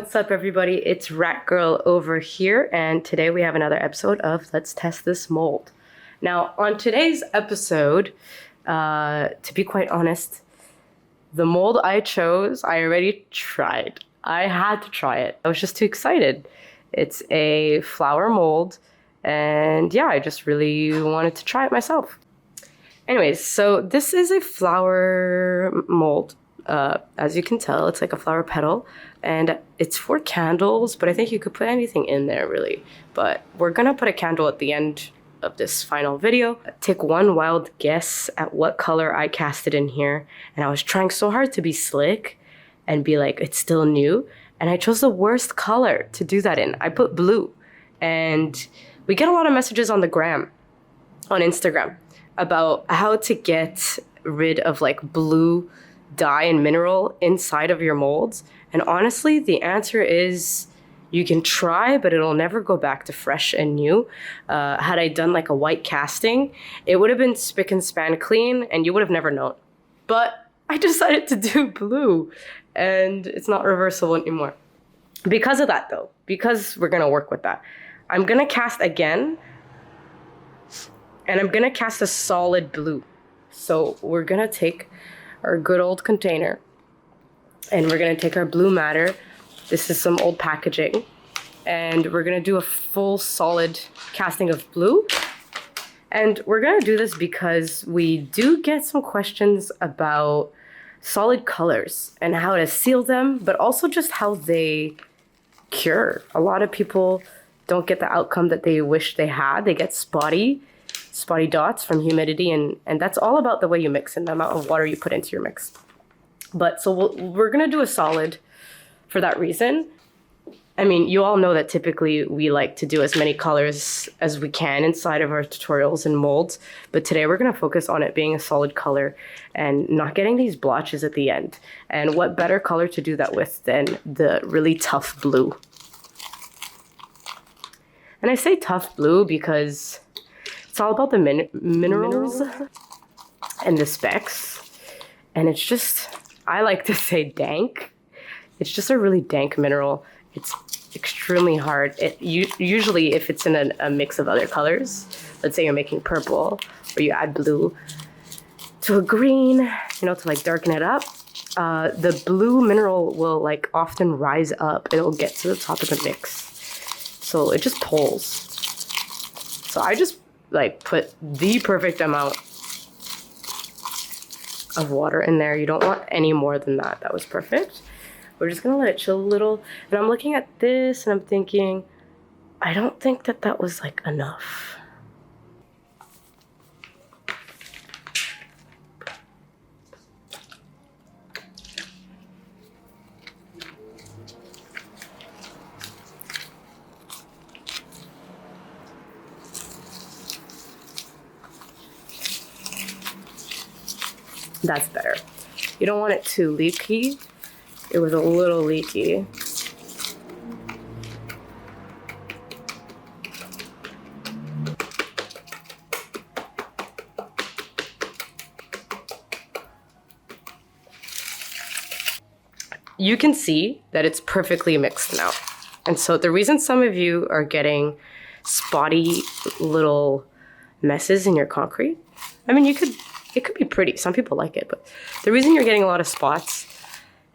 What's up, everybody? It's Ratgirl over here, and today we have another episode of Let's Test This Mold. Now, on today's episode, to be quite honest, the mold I chose, I already tried. I had to try it. I was just too excited. It's a flower mold, and yeah, I just really wanted to try it myself. Anyways, so this is a flower mold. As you can tell, it's like a flower petal, and it's for candles, but I think you could put anything in there, really. But we're gonna put a candle at the end of this final video. Take one wild guess at what color I casted in here, and I was trying so hard to be slick and be like, it's still new, and I chose the worst color to do that in. I put blue, and we get a lot of messages on the gram, on Instagram, about how to get rid of like blue dye and mineral inside of your molds. And honestly, the answer is you can try, but it'll never go back to fresh and new. Had I done like a white casting, it would have been spick and span clean and you would have never known. But I decided to do blue and it's not reversible anymore. Because of that though, because we're gonna work with that, I'm gonna cast again, and I'm gonna cast a solid blue. So we're gonna take our good old container and we're gonna take our blue matter. This is some old packaging, and we're gonna do a full solid casting of blue. And we're gonna do this because we do get some questions about solid colors and how to seal them, but also just how they cure. A lot of people don't get the outcome that they wish they had. They get spotty dots from humidity, and that's all about the way you mix and the amount of water you put into your mix. But so we're gonna do a solid for that reason. I mean, you all know that typically we like to do as many colors as we can inside of our tutorials and molds, but today we're gonna focus on it being a solid color and not getting these blotches at the end. And what better color to do that with than the really tough blue. And I say tough blue because it's all about the minerals and the specks. And it's just, I like to say dank. It's just a really dank mineral. It's extremely hard. Usually if it's in a mix of other colors, let's say you're making purple or you add blue to a green, you know, to like darken it up, the blue mineral will like often rise up. It'll get to the top of the mix. So it just pulls. So I just like put the perfect amount of water in there. You don't want any more than that. That was perfect. We're just gonna let it chill a little. And I'm looking at this and I'm thinking, I don't think that was like enough. That's better. You don't want it too leaky. It was a little leaky. You can see that it's perfectly mixed now. And so the reason some of you are getting spotty little messes in your concrete, I mean, it could be pretty. Some people like it, but the reason you're getting a lot of spots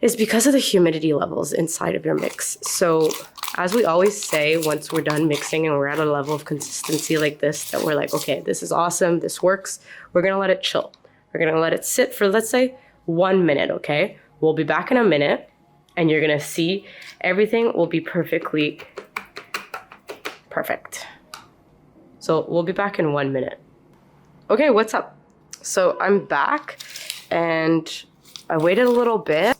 is because of the humidity levels inside of your mix. So as we always say, once we're done mixing and we're at a level of consistency like this, that we're like, okay, this is awesome, this works, we're gonna let it chill. We're gonna let it sit for, let's say, 1 minute, okay? We'll be back in a minute and you're gonna see everything will be perfectly perfect. So we'll be back in 1 minute. Okay, what's up? So I'm back and I waited a little bit.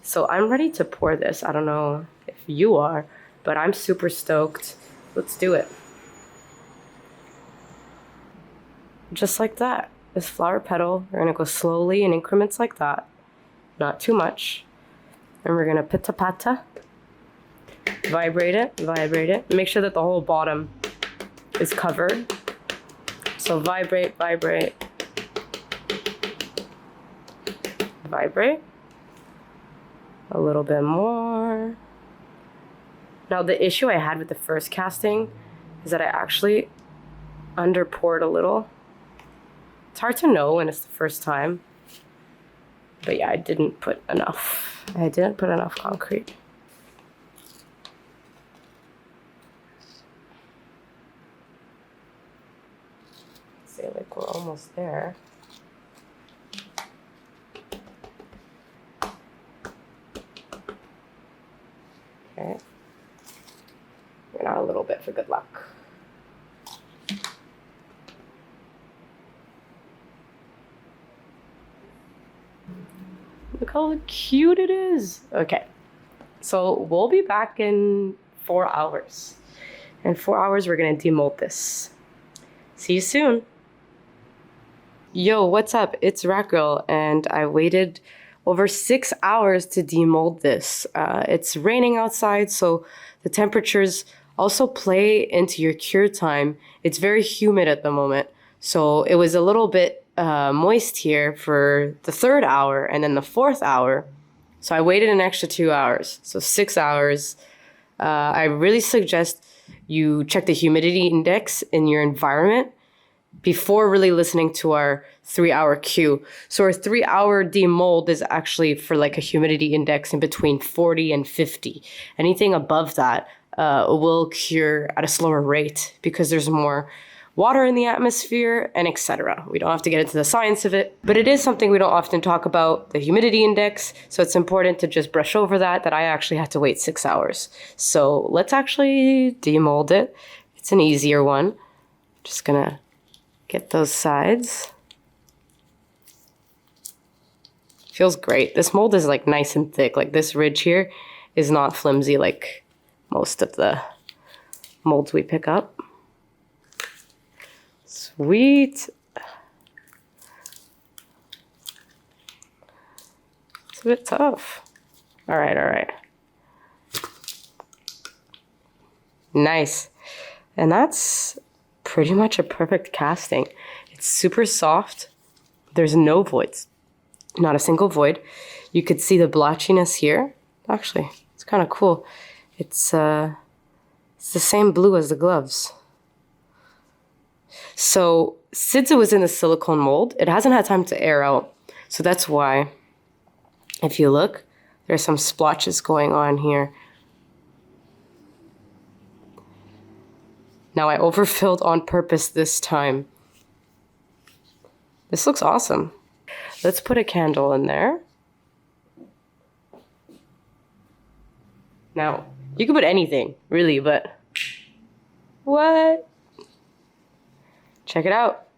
So I'm ready to pour this. I don't know if you are, but I'm super stoked. Let's do it. Just like that. This flower petal, we're gonna go slowly in increments like that. Not too much. And we're gonna pitta patta. Vibrate it. Make sure that the whole bottom is covered. So vibrate. Vibrate. A little bit more. Now the issue I had with the first casting is that I actually under poured a little. It's hard to know when it's the first time. But yeah, I didn't put enough. I didn't put enough concrete. Say like we're almost there. Okay. We're out a little bit for good luck. Look how cute it is. Okay, so we'll be back in 4 hours. In 4 hours, we're gonna demold this. See you soon. Yo, what's up? It's Ratgirl, and I waited over 6 hours to demold this. It's raining outside, so the temperatures also play into your cure time. It's very humid at the moment, so it was a little bit moist here for the 3rd hour and then the 4th hour. So I waited an extra 2 hours, so 6 hours. I really suggest you check the humidity index in your environment before really listening to our 3-hour cue. So our 3-hour demold is actually for like a humidity index in between 40 and 50. Anything above that will cure at a slower rate because there's more water in the atmosphere, and etc. We don't have to get into the science of it, but it is something we don't often talk about, the humidity index, so it's important to just brush over that I actually had to wait 6 hours. So let's actually demold it. It's an easier one. Just gonna get those sides. Feels great. This mold is like nice and thick. Like this ridge here is not flimsy like most of the molds we pick up. Sweet. It's a bit tough. All right. Nice. And that's pretty much a perfect casting. It's super soft. There's no voids. Not a single void. You could see the blotchiness here. Actually, it's kind of cool. It's the same blue as the gloves. So since it was in the silicone mold, it hasn't had time to air out. So that's why, if you look, there's some splotches going on here. Now I overfilled on purpose this time. This looks awesome. Let's put a candle in there. Now, you can put anything, really, but what? Check it out.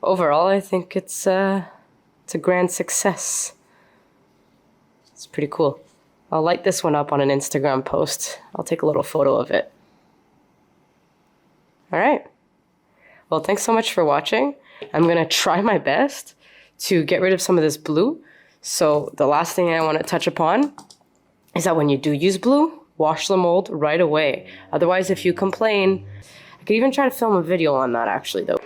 Overall, I think it's a grand success. It's pretty cool. I'll light this one up on an Instagram post. I'll take a little photo of it. All right. Well, thanks so much for watching. I'm gonna try my best to get rid of some of this blue. So the last thing I want to touch upon is that when you do use blue, wash the mold right away. Otherwise, if you complain, I could even try to film a video on that actually though.